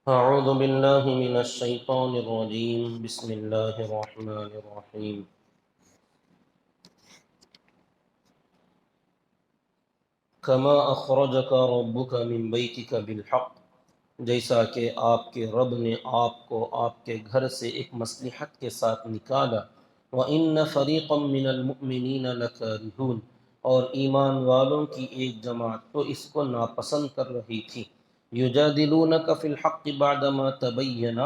أعوذ بالله من الشيطان الرجيم بسم الله الرحمن الرحيم كما أخرجك ربك من بيتك بالحق، جیسا کہ آپ کے رب نے آپ کو آپ کے گھر سے ایک مصلحت کے ساتھ نکالا۔ وَإِنَّ فَرِيقًا مِّنَ الْمُؤْمِنِينَ لَكَارِهُونَ، اور ایمان والوں کی ایک جماعت تو اس کو ناپسند کر رہی تھی۔ يُجَادِلُونَكَ فِي الْحَقِّ بَعْدَمَا تَبَيَّنَ،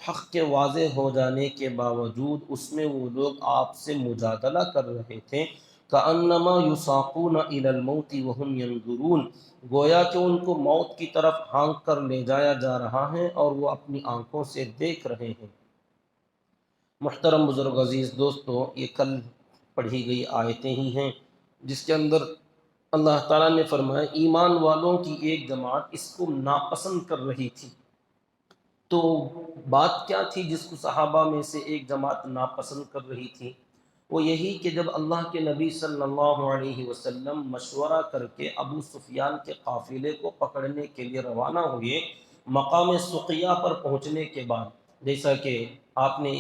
حق کے واضح ہو جانے کے باوجود اس میں وہ لوگ آپ سے مجادلہ کر رہے تھے۔ كَأَنَّمَا يُسَاقُونَ إِلَى الْمَوْتِ وَهُمْ يَنْظُرُونَ، گویا کہ ان کو موت کی طرف ہانک کر لے جایا جا رہا ہے اور وہ اپنی آنکھوں سے دیکھ رہے ہیں۔ محترم بزرگ عزیز دوستو، یہ کل پڑھی گئی آیتیں ہی ہیں جس کے اندر اللہ تعالیٰ نے فرمایا ایمان والوں کی ایک جماعت اس کو ناپسند کر رہی تھی۔ تو بات کیا تھی جس کو صحابہ میں سے ایک جماعت ناپسند کر رہی تھی؟ وہ یہی کہ جب اللہ کے نبی صلی اللہ علیہ وسلم مشورہ کر کے ابو سفیان کے قافلے کو پکڑنے کے لیے روانہ ہوئے، مقام سقیہ پر پہنچنے کے بعد جیسا کہ آپ نے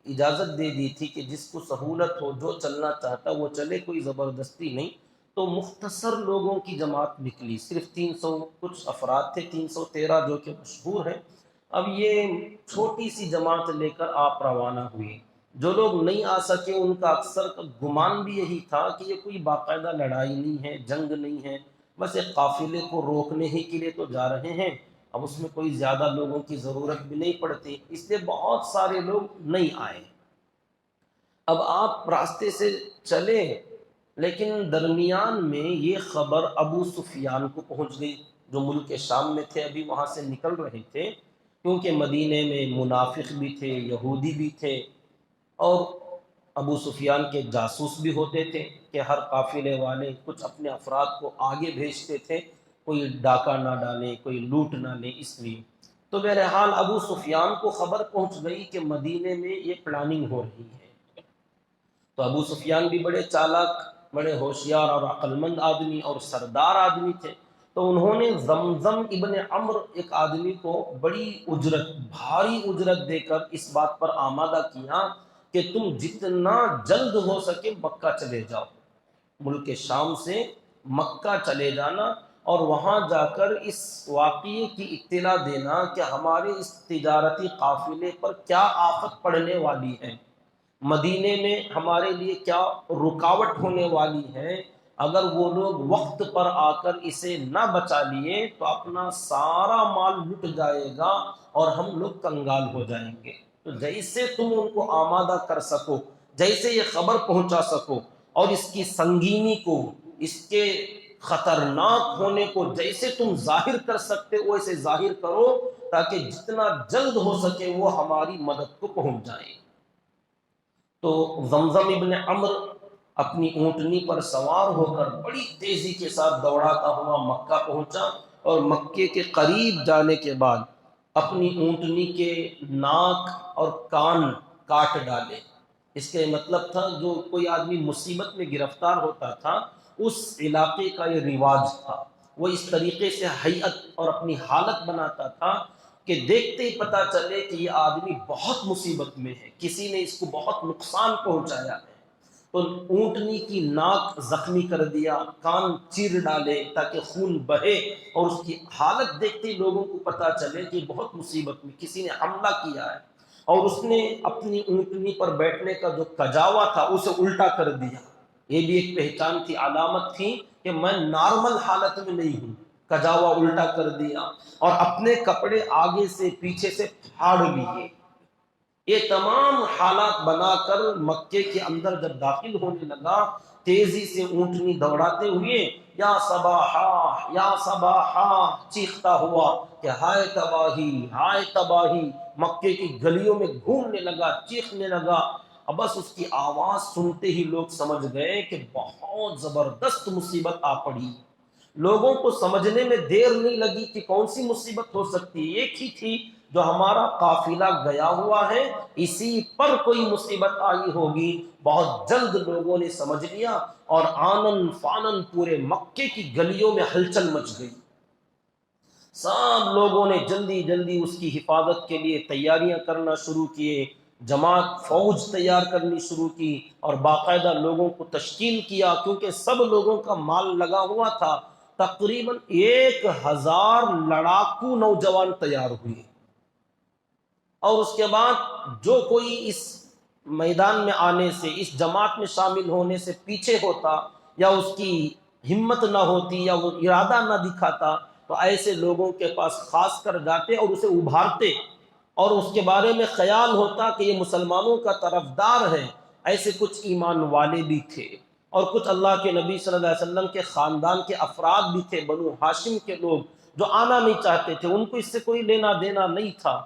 اجازت دے دی تھی کہ جس کو سہولت ہو، جو چلنا چاہتا وہ چلے، کوئی زبردستی نہیں، تو مختصر لوگوں کی جماعت نکلی، صرف 300 کچھ افراد تھے، 313 جو کہ مشہور ہیں۔ اب یہ چھوٹی سی جماعت لے کر آپ روانہ ہوئے۔ جو لوگ نہیں آ سکے ان کا اکثر کا گمان بھی یہی تھا کہ یہ کوئی باقاعدہ لڑائی نہیں ہے، جنگ نہیں ہے، بس ایک قافلے کو روکنے ہی کے لیے تو جا رہے ہیں، اب اس میں کوئی زیادہ لوگوں کی ضرورت بھی نہیں پڑتی، اس لیے بہت سارے لوگ نہیں آئے۔ اب آپ راستے سے چلے، لیکن درمیان میں یہ خبر ابو سفیان کو پہنچ گئی، جو ملک شام میں تھے، ابھی وہاں سے نکل رہے تھے، کیونکہ مدینے میں منافق بھی تھے، یہودی بھی تھے، اور ابو سفیان کے جاسوس بھی ہوتے تھے کہ ہر قافلے والے کچھ اپنے افراد کو آگے بھیجتے تھے، کوئی ڈاکہ نہ ڈالے، کوئی لوٹ نہ لے، اس لیے تو بہرحال ابو سفیان کو خبر پہنچ گئی کہ مدینے میں یہ پلاننگ ہو رہی ہے۔ تو ابو سفیان بھی بڑے چالاک، بڑے ہوشیار اور عقل مند آدمی اور سردار آدمی تھے، تو انہوں نے زمزم ابن عمرو ایک آدمی کو بڑی اجرت، بھاری اجرت دے کر اس بات پر آمادہ کیا کہ تم جتنا جلد ہو سکے مکہ چلے جاؤ، ملک شام سے مکہ چلے جانا، اور وہاں جا کر اس واقعے کی اطلاع دینا کہ ہمارے اس تجارتی قافلے پر کیا آفت پڑنے والی ہے، مدینے میں ہمارے لیے کیا رکاوٹ ہونے والی ہے، اگر وہ لوگ وقت پر آ کر اسے نہ بچا لیے تو اپنا سارا مال لٹ جائے گا اور ہم لوگ کنگال ہو جائیں گے۔ تو جیسے تم ان کو آمادہ کر سکو، جیسے یہ خبر پہنچا سکو، اور اس کی سنگینی کو، اس کے خطرناک ہونے کو جیسے تم ظاہر کر سکتے ہو ویسے ظاہر کرو، تاکہ جتنا جلد ہو سکے وہ ہماری مدد کو پہنچ جائیں۔ تو زمزم ابن عمرو اپنی اونٹنی پر سوار ہو کر بڑی تیزی کے ساتھ دوڑاتا ہوا مکہ پہنچا، اور مکے کے قریب جانے کے بعد اپنی اونٹنی کے ناک اور کان کاٹ ڈالے۔ اس کا مطلب تھا جو کوئی آدمی مصیبت میں گرفتار ہوتا تھا، اس علاقے کا یہ رواج تھا، وہ اس طریقے سے ہیئت اور اپنی حالت بناتا تھا کہ دیکھتے ہی پتہ چلے کہ یہ آدمی بہت مصیبت میں ہے، کسی نے اس کو بہت نقصان پہنچایا ہے، تو اونٹنی کی ناک زخمی کر دیا، کان چیر ڈالے تاکہ خون بہے، اور اس کی حالت دیکھتے ہی لوگوں کو پتہ چلے کہ بہت مصیبت میں کسی نے حملہ کیا ہے، اور اس نے اپنی اونٹنی پر بیٹھنے کا جو کجاوا تھا اسے الٹا کر دیا۔ یہ بھی ایک پہچان تھی، علامت تھی کہ میں نارمل حالت میں نہیں ہوں، کجاوا الٹا کر دیا، اور اپنے کپڑے آگے سے پیچھے سے پھاڑ لیے۔ یہ تمام حالات بنا کر مکے کے اندر جب داخل ہونے لگا، تیزی سے اونٹنی دوڑاتے ہوئے یا صباحا یا صباحا چیختا ہوا کہ ہائے تباہی، ہائے تباہی، مکے کی گلیوں میں گھومنے لگا، چیخنے لگا۔ اب بس اس کی آواز سنتے ہی لوگ سمجھ گئے کہ بہت زبردست مصیبت آ پڑی۔ لوگوں کو سمجھنے میں دیر نہیں لگی کہ کون سی مصیبت ہو سکتی ہے، ایک ہی تھی جو ہمارا قافلہ گیا ہوا ہے، اسی پر کوئی مصیبت آئی ہوگی۔ بہت جلد لوگوں نے سمجھ لیا، اور آنن فانن پورے مکے کی گلیوں میں ہلچل مچ گئی۔ سب لوگوں نے جلدی جلدی اس کی حفاظت کے لیے تیاریاں کرنا شروع کیے، جماعت فوج تیار کرنی شروع کی اور باقاعدہ لوگوں کو تشکیل کیا، کیونکہ سب لوگوں کا مال لگا ہوا تھا۔ تقریباً 1000 لڑاکو نوجوان تیار ہوئے، اور اس کے بعد جو کوئی اس میدان میں آنے سے، اس جماعت میں شامل ہونے سے پیچھے ہوتا، یا اس کی ہمت نہ ہوتی، یا وہ ارادہ نہ دکھاتا، تو ایسے لوگوں کے پاس خاص کر جاتے اور اسے ابھارتے، اور اس کے بارے میں خیال ہوتا کہ یہ مسلمانوں کا طرفدار ہے۔ ایسے کچھ ایمان والے بھی تھے، اور کچھ اللہ کے نبی صلی اللہ علیہ وسلم کے خاندان کے افراد بھی تھے، بنو ہاشم کے لوگ، جو آنا نہیں چاہتے تھے، ان کو اس سے کوئی لینا دینا نہیں تھا۔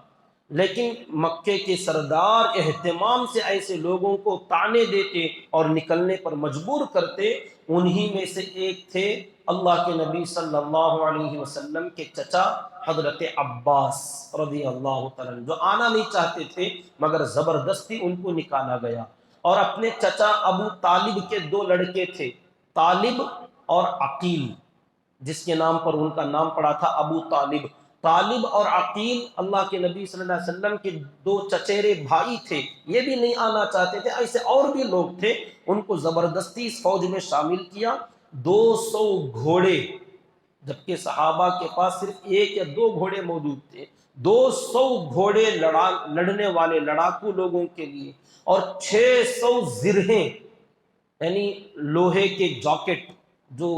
لیکن مکے کے سردار اہتمام سے ایسے لوگوں کو طعنے دیتے اور نکلنے پر مجبور کرتے۔ انہی میں سے ایک تھے اللہ کے نبی صلی اللہ علیہ وسلم کے چچا حضرت عباس رضی اللہ تعالیٰ عنہ، جو آنا نہیں چاہتے تھے مگر زبردستی ان کو نکالا گیا۔ اور اپنے چچا ابو طالب کے 2 لڑکے تھے، طالب اور عقیل، جس کے نام پر ان کا نام پڑا تھا ابو طالب۔ طالب اور عقیل اللہ کے نبی صلی اللہ علیہ وسلم کے 2 چچیرے بھائی تھے، یہ بھی نہیں آنا چاہتے تھے۔ ایسے اور بھی لوگ تھے، ان کو زبردستی اس فوج میں شامل کیا۔ 200 گھوڑے، جبکہ صحابہ کے پاس صرف 1 یا 2 گھوڑے موجود تھے، 200 گھوڑے لڑنے والے لڑاکو لوگوں کے لیے، اور 600 زرہیں، یعنی لوہے کے جاکٹ جو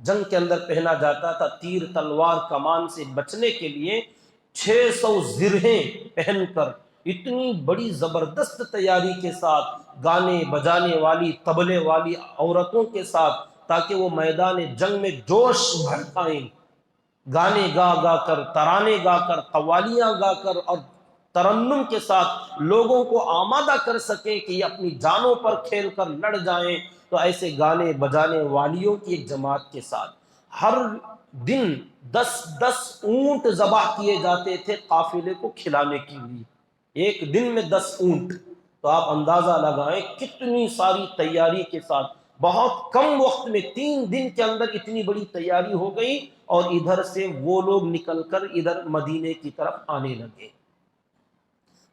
جنگ کے اندر پہنا جاتا تھا تیر تلوار کمان سے بچنے کے لیے، 600 زرہیں پہن کر اتنی بڑی زبردست تیاری کے ساتھ، گانے بجانے والی طبلے والی عورتوں کے ساتھ، تاکہ وہ میدان جنگ میں جوش بھڑکائیں، گانے گا گا کر، ترانے گا کر، قوالیاں گا کر اور ترنم کے ساتھ لوگوں کو آمادہ کر سکیں کہ یہ اپنی جانوں پر کھیل کر لڑ جائیں۔ تو ایسے گانے بجانے والیوں کی ایک جماعت کے ساتھ ہر دن 10 اونٹ ذبح کیے جاتے تھے قافلے کو کھلانے کے لیے، ایک دن میں 10 اونٹ۔ تو آپ اندازہ لگائیں کتنی ساری تیاری کے ساتھ، بہت کم وقت میں 3 دن کے اندر اتنی بڑی تیاری ہو گئی، اور ادھر سے وہ لوگ نکل کر ادھر مدینے کی طرف آنے لگے۔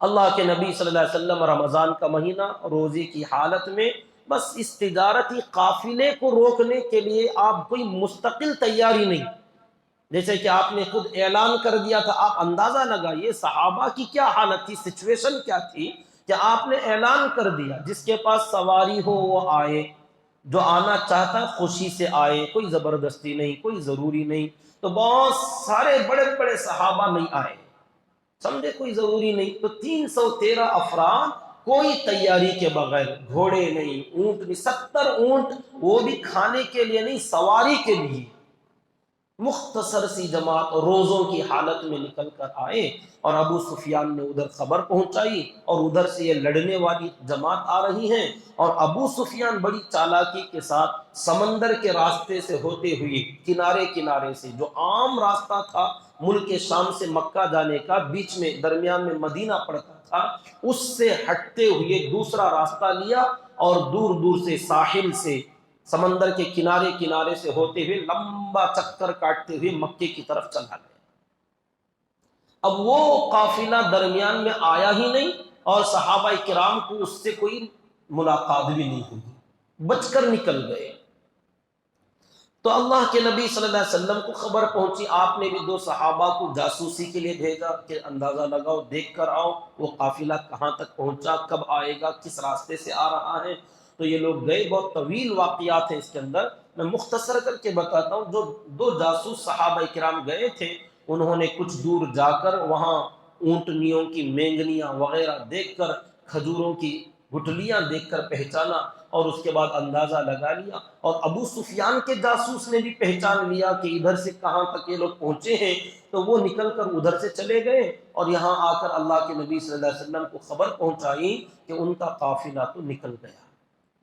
اللہ کے نبی صلی اللہ علیہ وسلم رمضان کا مہینہ روزے کی حالت میں، بس اس تجارتی قافلے کو روکنے کے لیے آپ کوئی مستقل تیاری نہیں، جیسے کہ آپ نے خود اعلان کر دیا تھا۔ آپ اندازہ لگائیے صحابہ کی کیا حالت تھی، سچویشن کیا تھی، کہ آپ نے اعلان کر دیا جس کے پاس سواری ہو وہ آئے، جو آنا چاہتا خوشی سے آئے، کوئی زبردستی نہیں، کوئی ضروری نہیں۔ تو بہت سارے بڑے بڑے صحابہ نہیں آئے، سمجھے، کوئی ضروری نہیں۔ تو 313 افراد کوئی تیاری کے بغیر، گھوڑے نہیں، اونٹ نہیں، 70 اونٹ، وہ بھی کھانے کے لیے نہیں، سواری کے لیے، مختصر سی جماعت روزوں کی حالت میں نکل کر آئے۔ اور ابو سفیان نے ادھر خبر پہنچائی، اور ادھر سے یہ لڑنے والی جماعت آ رہی ہیں، اور ابو سفیان بڑی چالاکی کے ساتھ سمندر کے راستے سے ہوتے ہوئے، کنارے کنارے سے، جو عام راستہ تھا ملک شام سے مکہ جانے کا، بیچ میں درمیان میں مدینہ پڑتا تھا، اس سے ہٹتے ہوئے دوسرا راستہ لیا، اور دور دور سے ساحل سے، سمندر کے کنارے کنارے سے ہوتے ہوئے لمبا چکر کاٹتے ہوئے مکے کی طرف چلا گیا۔ اب وہ قافلہ درمیان میں آیا ہی نہیں، اور صحابہ کرام کو اس سے کوئی ملاقات بھی نہیں ہوئی، بچ کر نکل گئے۔ تو اللہ کے نبی صلی اللہ علیہ وسلم کو خبر پہنچی، آپ نے بھی 2 صحابہ کو جاسوسی کے لیے بھیجا کہ اندازہ لگاؤ، دیکھ کر آؤ وہ قافلہ کہاں تک پہنچا، کب آئے گا، کس راستے سے آ رہا ہے۔ تو یہ لوگ گئے، بہت طویل واقعات ہیں اس کے اندر، میں مختصر کر کے بتاتا ہوں۔ جو 2 جاسوس صحابہ کرام گئے تھے، انہوں نے کچھ دور جا کر وہاں اونٹنیوں کی مینگنیاں وغیرہ دیکھ کر، کھجوروں کی گٹلیاں دیکھ کر پہچانا، اور اس کے بعد اندازہ لگا لیا۔ اور ابو سفیان کے جاسوس نے بھی پہچان لیا کہ ادھر سے کہاں تک یہ لوگ پہنچے ہیں، تو وہ نکل کر ادھر سے چلے گئے، اور یہاں آ کر اللہ کے نبی صلی اللہ علیہ وسلم کو خبر پہنچائی کہ ان کا قافلہ تو نکل گیا،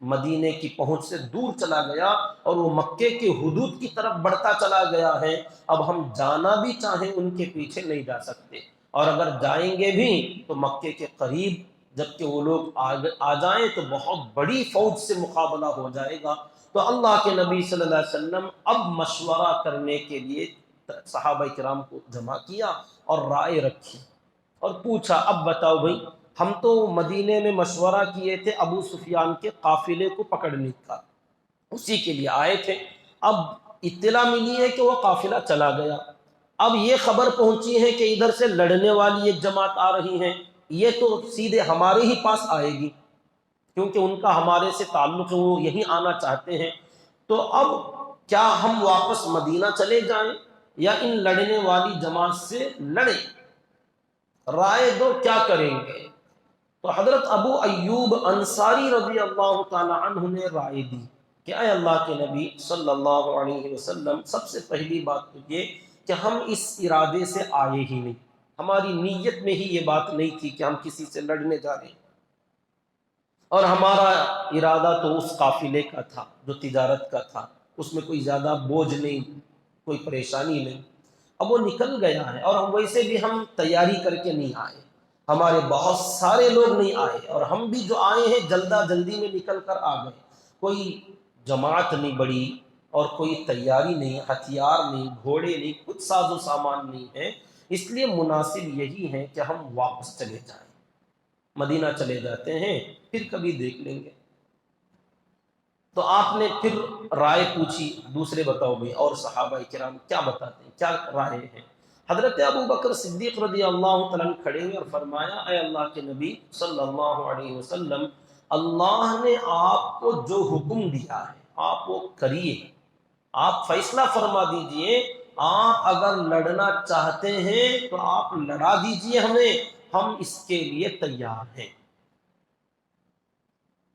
مدینے کی پہنچ سے دور چلا گیا، اور وہ مکے کے حدود کی طرف بڑھتا چلا گیا ہے۔ اب ہم جانا بھی چاہیں ان کے پیچھے نہیں جا سکتے، اور اگر جائیں گے بھی تو مکے کے قریب، جبکہ وہ لوگ آ جائیں تو بہت بڑی فوج سے مقابلہ ہو جائے گا۔ تو اللہ کے نبی صلی اللہ علیہ وسلم اب مشورہ کرنے کے لیے صحابہ کرام کو جمع کیا اور رائے رکھی اور پوچھا اب بتاؤ بھائی، ہم تو مدینے میں مشورہ کیے تھے ابو سفیان کے قافلے کو پکڑنے کا، اسی کے لیے آئے تھے، اب اطلاع ملی ہے کہ وہ قافلہ چلا گیا، اب یہ خبر پہنچی ہے کہ ادھر سے لڑنے والی ایک جماعت آ رہی ہے، یہ تو سیدھے ہمارے ہی پاس آئے گی کیونکہ ان کا ہمارے سے تعلق ہے، وہ یہی آنا چاہتے ہیں، تو اب کیا ہم واپس مدینہ چلے جائیں یا ان لڑنے والی جماعت سے لڑیں؟ رائے دو کیا کریں گے؟ تو حضرت ابو ایوب انصاری رضی اللہ تعالی عنہ نے رائے دی کہ اے اللہ کے نبی صلی اللہ علیہ وسلم، سب سے پہلی بات تو یہ کہ ہم اس ارادے سے آئے ہی نہیں، ہماری نیت میں ہی یہ بات نہیں تھی کہ ہم کسی سے لڑنے جا رہے ہیں، اور ہمارا ارادہ تو اس قافلے کا تھا جو تجارت کا تھا، اس میں کوئی زیادہ بوجھ نہیں، کوئی پریشانی نہیں، اب وہ نکل گیا ہے، اور ہم ویسے بھی ہم تیاری کر کے نہیں آئے، ہمارے بہت سارے لوگ نہیں آئے، اور ہم بھی جو آئے ہیں جلدہ جلدی میں نکل کر آ گئے، کوئی جماعت نہیں بڑی اور کوئی تیاری نہیں، ہتھیار نہیں، گھوڑے نہیں، کچھ ساز و سامان نہیں ہے، اس لیے مناسب یہی ہے کہ ہم واپس چلے جائیں، مدینہ چلے جاتے ہیں، پھر کبھی دیکھ لیں گے۔ تو آپ نے پھر رائے پوچھی، دوسرے بتاؤ بھائی اور صحابہ کرام کیا بتاتے ہیں، کیا رائے ہیں؟ حضرت ابو بکر صدیق رضی اللہ تعالیٰ عنہ کھڑے ہوئے اور فرمایا اے اللہ کے نبی صلی اللہ علیہ وسلم، اللہ نے آپ کو جو حکم دیا ہے آپ وہ کریے، آپ فیصلہ فرما دیجئے، آپ اگر لڑنا چاہتے ہیں تو آپ لڑا دیجئے ہمیں، ہم اس کے لیے تیار ہیں۔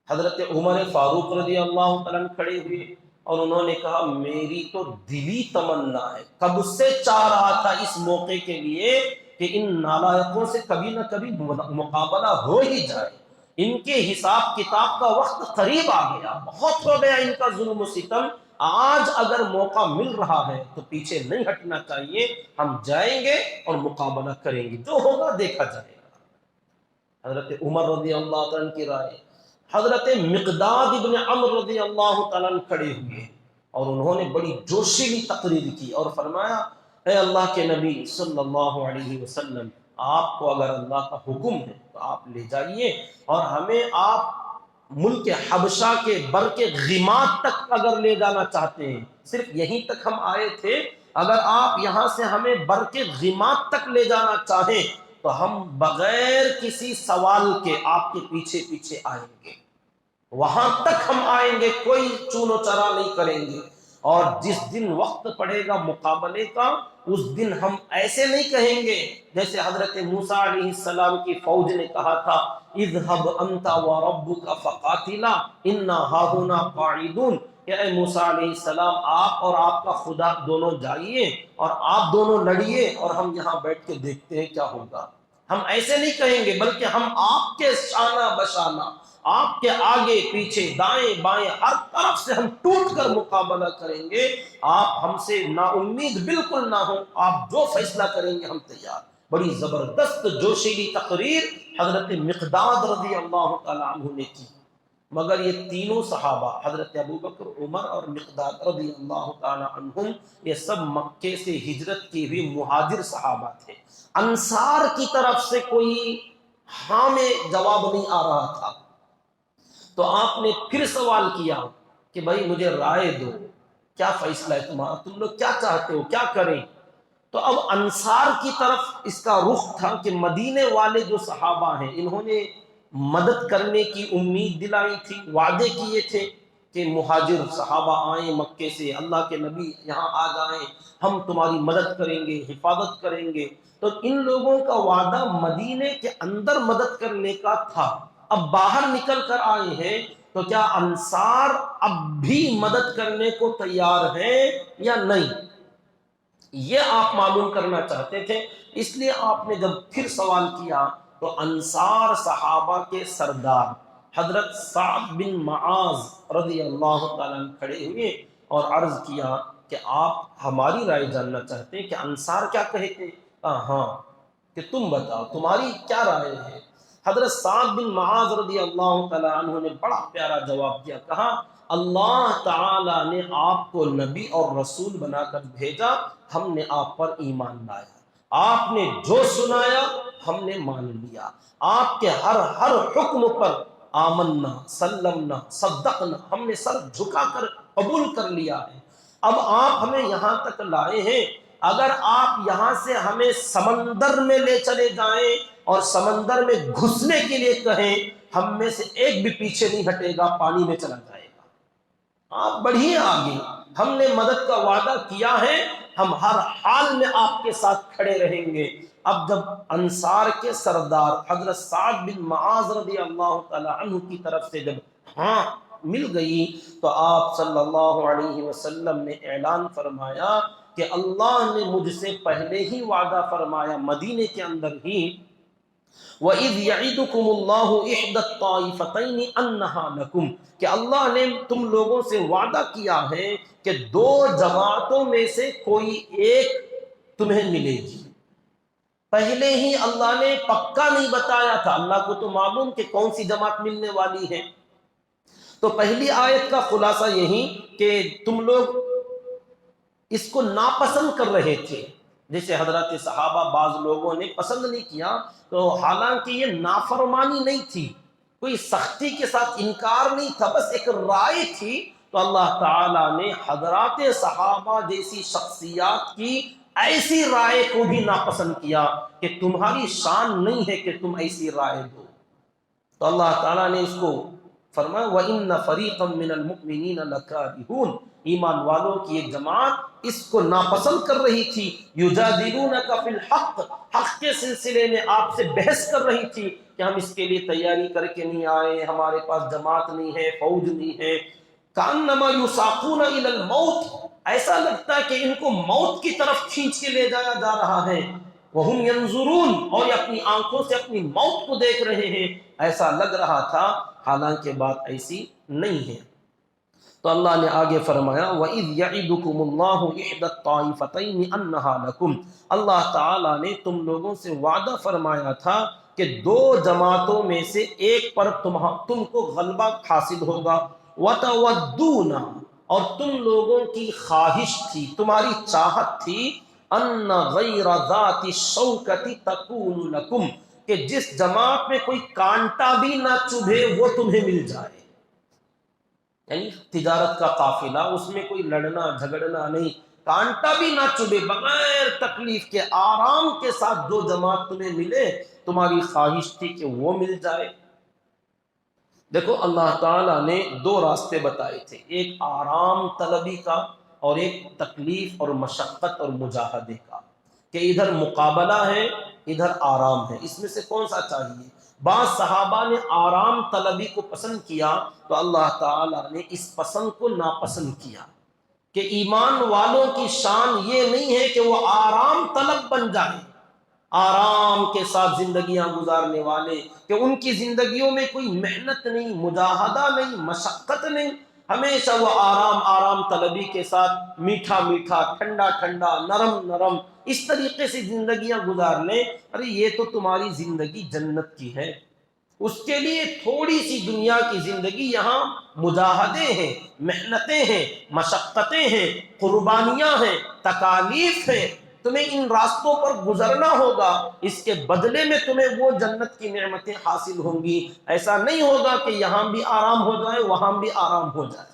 حضرت عمر فاروق رضی اللہ تعالیٰ عنہ کھڑے ہوئے اور انہوں نے کہا میری تو دلی تمنا ہے، کب سے چاہ رہا تھا اس موقع کے لیے کہ ان نالائقوں سے کبھی نہ کبھی مقابلہ ہو ہی جائے، ان کے حساب کتاب کا وقت قریب آ گیا، بہت ہو گیا ان کا ظلم و ستم، آج اگر موقع مل رہا ہے تو پیچھے نہیں ہٹنا چاہیے، ہم جائیں گے اور مقابلہ کریں گے، جو ہوگا دیکھا جائے گا۔ حضرت عمر رضی اللہ تعالیٰ عنہ کی رائے، حضرت مقداد ابن عمرو رضی اللہ تعالیٰ عنہ کھڑے ہوئے اور انہوں نے بڑی جوشیلی تقریر کی اور فرمایا اے اللہ کے نبی صلی اللہ علیہ وسلم، آپ کو اگر اللہ کا حکم ہے تو آپ لے جائیے، اور ہمیں آپ ملک حبشہ کے بر کے غیمات تک اگر لے جانا چاہتے ہیں، صرف یہیں تک ہم آئے تھے، اگر آپ یہاں سے ہمیں بر کے غیمات تک لے جانا چاہیں تو ہم بغیر کسی سوال کے آپ کے پیچھے پیچھے آئیں گے، وہاں تک ہم آئیں گے، کوئی چون و چرا نہیں کریں گے، اور جس دن وقت پڑے گا مقابلے کا اس دن ہم ایسے نہیں کہیں گے جیسے حضرت موسیٰ علیہ السلام کی فوج نے کہا تھا اذهب انت وربك فقاتلا انا هاهنا قاعدون، کہ اے موسیٰ علیہ السلام آپ اور آپ کا خدا دونوں جائیے اور آپ دونوں لڑیے اور ہم یہاں بیٹھ کے دیکھتے ہیں کیا ہوگا، ہم ایسے نہیں کہیں گے بلکہ ہم آپ کے شانہ بشانہ، آپ کے آگے پیچھے دائیں بائیں ہر طرف سے ہم ٹوٹ کر مقابلہ کریں گے، آپ ہم سے نا امید بالکل نہ ہو، آپ جو فیصلہ کریں گے ہم تیار۔ بڑی زبردست جوشیلی تقریر حضرت مقداد رضی اللہ تعالیٰ عنہ نے کی، مگر یہ تینوں صحابہ حضرت ابو بکر، عمر اور مقداد رضی اللہ تعالیٰ عنہم، یہ سب مکے سے ہجرت کی ہوئی مہاجر صحابہ تھے، انصار کی طرف سے کوئی ہاں میں جواب نہیں آ رہا تھا، تو آپ نے پھر سوال کیا کہ بھائی مجھے رائے دو، کیا فیصلہ ہے تمہارا، تم لوگ کیا چاہتے ہو، کیا کریں؟ تو اب انصار کی طرف اس کا رخ تھا کہ مدینے والے جو صحابہ ہیں انہوں نے مدد کرنے کی امید دلائی تھی، وعدے کیے تھے کہ مہاجر صحابہ آئیں مکے سے، اللہ کے نبی یہاں آ جائیں، ہم تمہاری مدد کریں گے، حفاظت کریں گے، تو ان لوگوں کا وعدہ مدینے کے اندر مدد کرنے کا تھا، اب باہر نکل کر آئے ہیں تو کیا انصار اب بھی مدد کرنے کو تیار ہیں یا نہیں، یہ آپ معلوم کرنا چاہتے تھے، اس لیے آپ نے جب پھر سوال کیا تو انصار صحابہ کے سردار حضرت سعد بن معاذ رضی اللہ تعالیٰ عنہ کھڑے ہوئے اور عرض کیا کہ آپ ہماری رائے جاننا چاہتے ہیں کہ انصار کیا کہتے ہیں؟ ہاں، کہ تم بتاؤ تمہاری کیا رائے ہے؟ حضرت سعد بن معاذ رضی اللہ تعالیٰ عنہ نے بڑا پیارا جواب دیا، کہا اللہ تعالی نے آپ کو نبی اور رسول بنا کر بھیجا، ہم نے آپ پر ایمان لایا، آپ نے جو سنایا ہم نے مان لیا، آپ کے ہر حکم پر آمنا سلمنا صدقنا ہم نے سر جھکا کر قبول کر لیا ہے۔ اب آپ ہمیں یہاں تک لائے ہیں، اگر آپ یہاں سے ہمیں سمندر میں لے چلے جائیں اور سمندر میں گھسنے کے لیے کہیں، ہم میں سے ایک بھی پیچھے نہیں ہٹے گا، پانی میں چلا جائے گا۔ آپ بڑھیے آگے، ہم نے مدد کا وعدہ کیا ہے، ہم ہر حال میں آپ کے ساتھ کھڑے رہیں گے۔ اب جب انصار کے سردار حضرت سعد بن معاذ رضی اللہ تعالی عنہ کی طرف سے جب ہاں مل گئی تو آپ صلی اللہ علیہ وسلم نے اعلان فرمایا کہ اللہ نے مجھ سے پہلے ہی وعدہ فرمایا مدینے کے اندر ہی، وَإِذْ يَعِدُكُمُ اللَّهُ إِحْدَى الطَّائِفَتَيْنِ أَنَّهَا لَكُمْ کہ اللہ نے تم لوگوں سے وعدہ کیا ہے کہ دو جماعتوں میں سے کوئی ایک تمہیں ملے گی۔ پہلے ہی اللہ نے پکا نہیں بتایا تھا، اللہ کو تو معلوم کہ کون سی جماعت ملنے والی ہے۔ تو پہلی آیت کا خلاصہ یہی کہ تم لوگ اس کو ناپسند کر رہے تھے، جیسے حضرات صحابہ بعض لوگوں نے پسند نہیں کیا، تو حالانکہ یہ نافرمانی نہیں تھی، کوئی سختی کے ساتھ انکار نہیں تھا، بس ایک رائے تھی۔ تو اللہ تعالیٰ نے حضرات صحابہ جیسی شخصیات کی ایسی رائے کو بھی ناپسند کیا کہ تمہاری شان نہیں ہے کہ تم ایسی رائے دو۔ تو اللہ تعالیٰ نے اس کو فرمایا وَإِنَّ فَرِيقًا مِّنَ الْمُؤْمِنِينَ لَكَارِهُونَ ایمان والوں کی ایک جماعت اس کو ناپسند کر رہی تھی، یجادلونک فی الحق حق کے سلسلے میں آپ سے بحث کر رہی تھی کہ ہم اس کے لیے تیاری کر کے نہیں آئے، ہمارے پاس جماعت نہیں ہے، فوج نہیں ہے، کأنما یساقون الی الموت ایسا لگتا ہے کہ ان کو موت کی طرف کھینچ کے لے جایا جا رہا ہے، وہم ینظرون اور یہ اپنی آنکھوں سے اپنی موت کو دیکھ رہے ہیں، ایسا لگ رہا تھا، حالانکہ بات ایسی نہیں ہے۔ تو اللہ نے آگے فرمایا وَإِذْ يَعِدُكُمُ اللَّهُ إِحْدَى الطَّائِفَتَيْنِ أَنَّهَا لَكُمْ اللہ تعالیٰ نے تم لوگوں سے وعدہ فرمایا تھا کہ دو جماعتوں میں سے ایک پر تم کو غلبہ حاصل ہوگا، وَتَوَدُّونَ اور تم لوگوں کی خواہش تھی، تمہاری چاہت تھی، أَنَّ غَيْرَ ذَاتِ الشَّوْكَةِ تَكُونُ لَكُمْ کہ جس جماعت میں کوئی کانٹا بھی نہ چبھے وہ تمہیں مل جائے، یعنی تجارت کا قافلہ، اس میں کوئی لڑنا جھگڑنا نہیں، کانٹا بھی نہ چبھے، بغیر تکلیف کے آرام کے ساتھ جو جماعت تمہیں ملے، تمہاری خواہش تھی کہ وہ مل جائے۔ دیکھو اللہ تعالیٰ نے دو راستے بتائے تھے، ایک آرام طلبی کا اور ایک تکلیف اور مشقت اور مجاہدے کا، کہ ادھر مقابلہ ہے ادھر آرام ہے، اس میں سے کون سا چاہیے؟ بعض صحابہ نے آرام طلبی کو پسند کیا تو اللہ تعالیٰ نے اس پسند کو ناپسند کیا کہ ایمان والوں کی شان یہ نہیں ہے کہ وہ آرام طلب بن جائے، آرام کے ساتھ زندگیاں گزارنے والے، کہ ان کی زندگیوں میں کوئی محنت نہیں، مجاہدہ نہیں، مشقت نہیں، ہمیشہ وہ آرام طلبی کے ساتھ میٹھا میٹھا، ٹھنڈا ٹھنڈا، نرم نرم، اس طریقے سے زندگیاں گزارنے۔ ارے یہ تو تمہاری زندگی جنت کی ہے، اس کے لیے تھوڑی سی دنیا کی زندگی، یہاں مجاہدے ہیں، محنتیں ہیں، مشقتیں ہیں، قربانیاں ہیں، تکالیف ہیں، تمہیں ان راستوں پر گزرنا ہوگا، اس کے بدلے میں تمہیں وہ جنت کی نعمتیں حاصل ہوں گی۔ ایسا نہیں ہوگا کہ یہاں بھی آرام ہو جائے وہاں بھی آرام ہو جائے۔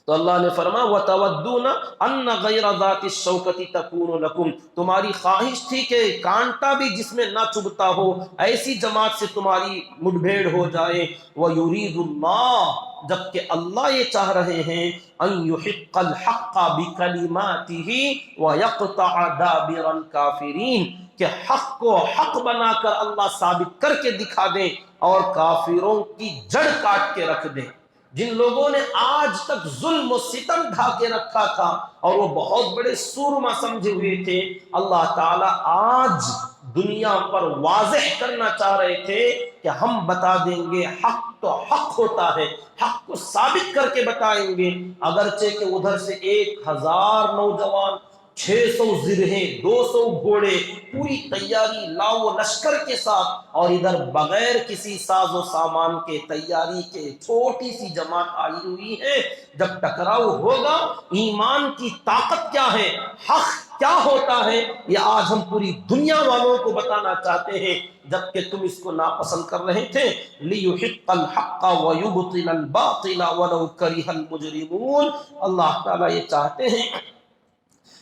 تو اللہ نے فرمایا وَتَوَدُّونَ أَنَّ غَيْرَ ذَاتِ الشَّوْكَةِ تَكُونُ لَكُمْ تمہاری خواہش تھی کہ کانٹا بھی جس میں نہ چبھتا ہو ایسی جماعت سے تمہاری مٹ بھیڑ ہو جائے۔ وَيُرِيدُ اللَّهُ جبکہ اللہ یہ چاہ رہے ہیں أَن يُحِقَّ الْحَقَّ بِكَلِمَاتِهِ وَيَقْطَعَ دَابِرَ الْكَافِرِينَ کہ حق کو حق بنا کر اللہ ثابت کر کے دکھا دیں اور کافروں کی جڑ کاٹ کے رکھ دیں۔ جن لوگوں نے آج تک ظلم و ستم ڈھا کے رکھا تھا اور وہ بہت بڑے سورما سمجھے ہوئے تھے، اللہ تعالیٰ آج دنیا پر واضح کرنا چاہ رہے تھے کہ ہم بتا دیں گے حق تو حق ہوتا ہے، حق کو ثابت کر کے بتائیں گے، اگرچہ کہ ادھر سے 1000 نوجوان 600 زرہیں، 200 گھوڑے، پوری تیاری لاؤ و لشکر کے ساتھ، اور ادھر بغیر کسی ساز و سامان کے تیاری کے چھوٹی سی جماعت آئی ہوئی ہے۔ جب ٹکراؤ ہوگا، ایمان کی طاقت کیا ہے، حق کیا ہوتا ہے، یہ آج ہم پوری دنیا والوں کو بتانا چاہتے ہیں، جبکہ تم اس کو ناپسند کر رہے تھے۔ لِيُحِقَّ الْحَقَّ وَيُبْطِلَ الْبَاطِلَ وَلَوْ كَرِهَ الْمُجْرِمُونَ۔ اللہ تعالیٰ یہ چاہتے ہیں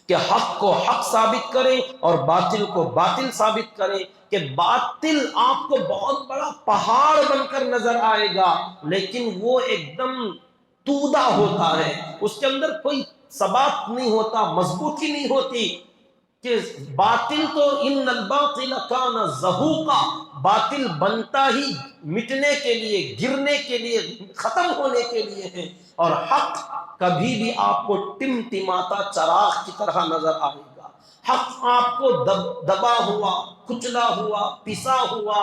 کہ حق کو حق ثابت کریں اور باطل کو باطل ثابت کریں، کہ باطل آپ کو بہت بڑا پہاڑ بن کر نظر آئے گا، لیکن وہ ایک دم تودا ہوتا ہے، اس کے اندر کوئی ثبات نہیں ہوتا، مضبوطی نہیں ہوتی، کہ باطل تو ان الباطل کان زہوقا، باطل بنتا ہی مٹنے کے لیے، گرنے کے لیے، ختم ہونے کے لیے ہے، اور حق کبھی بھی آپ کو ٹمٹماتا چراغ کی طرح نظر آئے گا۔ حق آپ کو دبا ہوا، کچلا ہوا، پسا ہوا،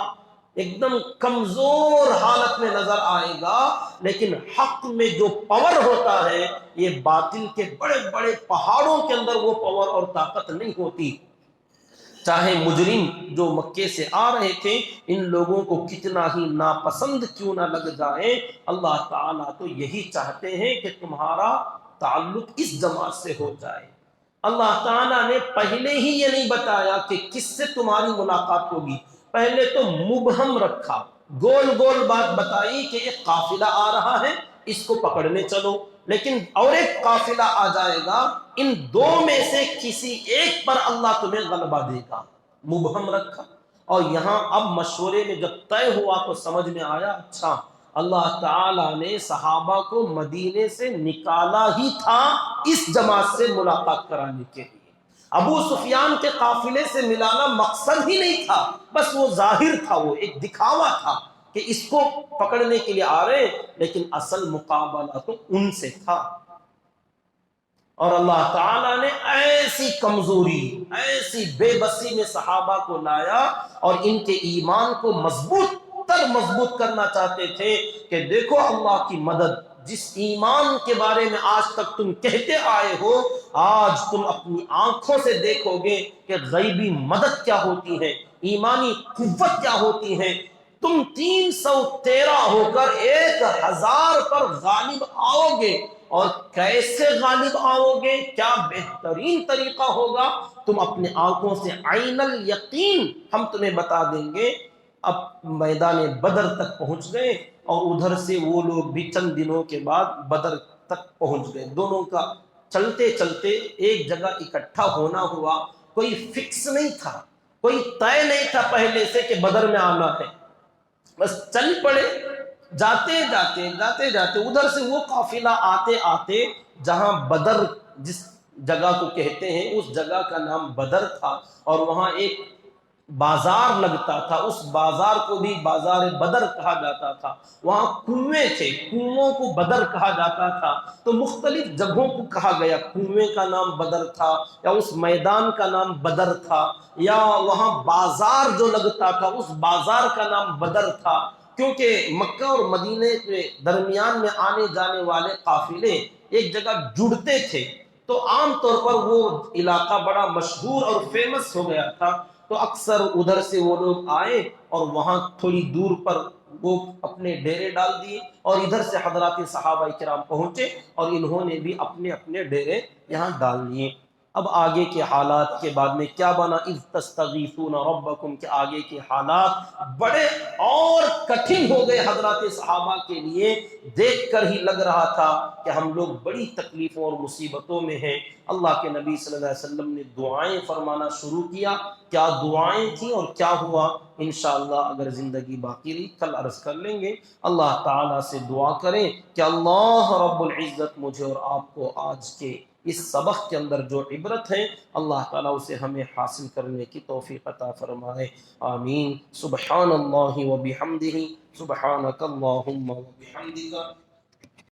ایک دم کمزور حالت میں نظر آئے گا، لیکن حق میں جو پاور ہوتا ہے، یہ باطل کے بڑے بڑے پہاڑوں کے اندر وہ پاور اور طاقت نہیں ہوتی۔ چاہے مجرم جو مکے سے آ رہے تھے، ان لوگوں کو کتنا ہی ناپسند کیوں نہ لگ جائے، اللہ تعالیٰ تو یہی چاہتے ہیں کہ تمہارا تعلق اس جماعت سے ہو جائے۔ اللہ تعالیٰ نے پہلے ہی یہ نہیں بتایا کہ کس سے تمہاری ملاقات ہوگی، پہلے تو مبہم رکھا، گول گول بات بتائی کہ ایک قافلہ آ رہا ہے، اس کو پکڑنے چلو، لیکن اور ایک قافلہ آ جائے گا، ان دو میں سے کسی ایک پر اللہ تمہیں غلبہ دے گا، مبہم رکھا۔ اور یہاں اب مشورے میں جب طے ہوا تو سمجھ میں آیا، اچھا اللہ تعالیٰ نے صحابہ کو مدینے سے نکالا ہی تھا اس جماعت سے ملاقات کرانے کے لیے۔ ابو سفیان کے قافلے سے ملانا مقصد ہی نہیں تھا، بس وہ ظاہر تھا، وہ ایک دکھاوا تھا کہ اس کو پکڑنے کے لیے آ رہے، لیکن اصل مقابلہ تو ان سے تھا۔ اور اللہ تعالیٰ نے ایسی کمزوری، ایسی بے بسی میں صحابہ کو لایا، اور ان کے ایمان کو مضبوط کرنا چاہتے تھے کہ دیکھو اللہ کی مدد، جس ایمان کے بارے میں آج تک تم کہتے آئے ہو، آج تم اپنی آنکھوں سے دیکھو گے کہ غیبی مدد کیا ہوتی ہے، ایمانی قوت کیا ہوتی ہے۔ تم 313 ہو کر 1000 پر غالب آؤ گے، اور کیسے غالب آؤ گے، کیا بہترین طریقہ ہوگا، تم اپنے آنکھوں سے عین الیقین ہم تمہیں بتا دیں گے۔ اب میدان بدر تک پہنچ گئے، اور ادھر سے وہ لوگ بھی چند دنوں کے بعد بدر تک پہنچ گئے، دونوں کا چلتے چلتے ایک جگہ اکٹھا ہونا ہوا، کوئی فکس نہیں تھا، کوئی طے نہیں تھا پہلے سے کہ بدر میں آنا ہے، بس چل پڑے، جاتے جاتے ادھر سے وہ قافلہ آتے آتے جہاں بدر، جس جگہ کو کہتے ہیں اس جگہ کا نام بدر تھا، اور وہاں ایک بازار لگتا تھا، اس بازار کو بھی بازار بدر کہا جاتا تھا، وہاں کنویں تھے، کنووں کو بدر کہا جاتا تھا، تو مختلف جگہوں کو کہا گیا، کنویں کا نام بدر تھا، یا اس میدان کا نام بدر تھا، یا وہاں بازار جو لگتا تھا اس بازار کا نام بدر تھا، کیونکہ مکہ اور مدینے کے درمیان میں آنے جانے والے قافلے ایک جگہ جڑتے تھے، تو عام طور پر وہ علاقہ بڑا مشہور اور فیمس ہو گیا تھا، تو اکثر ادھر سے وہ لوگ آئے اور وہاں تھوڑی دور پر وہ اپنے ڈیرے ڈال دیے، اور ادھر سے حضرات صحابہ کرام پہنچے اور انہوں نے بھی اپنے اپنے ڈیرے یہاں ڈال لیے۔ اب آگے کے حالات کے بعد میں کیا بنا، اذ تستغیثون ربکم، کے آگے کے حالات بڑے اور کٹھن ہو گئے حضرات صحابہ کے لیے، دیکھ کر ہی لگ رہا تھا کہ ہم لوگ بڑی تکلیفوں اور مصیبتوں میں ہیں۔ اللہ کے نبی صلی اللہ علیہ وسلم نے دعائیں فرمانا شروع کیا، کیا دعائیں تھیں اور کیا ہوا، انشاءاللہ اگر زندگی باقی رہی کل عرض کر لیں گے۔ اللہ تعالیٰ سے دعا کریں کہ اللہ رب العزت مجھے اور آپ کو آج کے اس سبق کے اندر جو عبرت ہے، اللہ تعالیٰ اسے ہمیں حاصل کرنے کی توفیق عطا فرمائے، آمین۔ سبحان اللہ و بحمدہ، سبحانک اللہم و بحمدک،